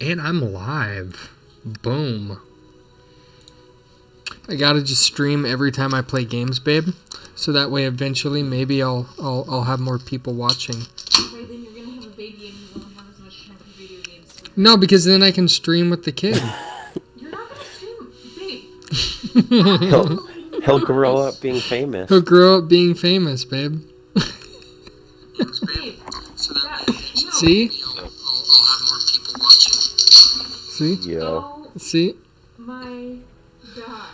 And I'm live. Boom. I gotta just stream every time I play games, babe. So that way, eventually, maybe I'll have more people watching. Okay, then you're gonna have a baby and you won't have as much time for video games. No, because then I can stream with the kid. You're not gonna stream, babe. He'll grow up being famous. He'll grow up being famous, babe. Babe, no. See? See? Yo. Oh See? my gosh.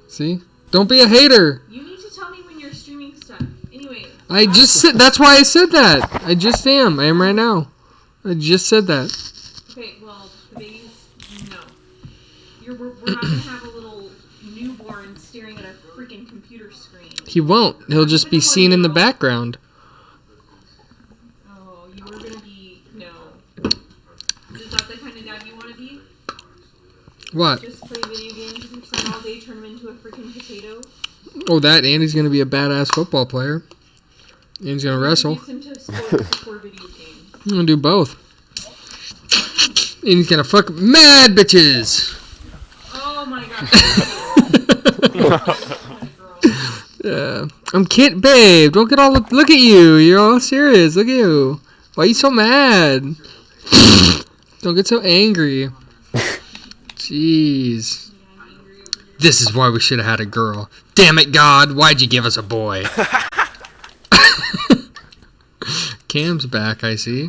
See? Don't be a hater. You need to tell me when you're streaming stuff. Anyway. I just said, that's why I said that. I just am. I am right now. I just said that. Okay, well, the baby's, no. We're not gonna have a little newborn staring at a freaking computer screen. He won't. He'll just be seen in the background. Oh, you were gonna be, no. Is that the kind of dad you want to be? What? Just play video games with your son all day, turn him into a freaking potato? Oh, that, and he's going to be a badass football player. And he's going to wrestle. Introduce him to sports before video games. I'm going to do both. And he's going to fuck mad bitches. Oh my god. Yeah. I'm kidding, babe. Don't get all, look at you. You're all serious. Look at you. Why are you so mad? Don't get so angry. Jeez. This is why we should have had a girl. Damn it, God. Why'd you give us a boy? Cam's back, I see.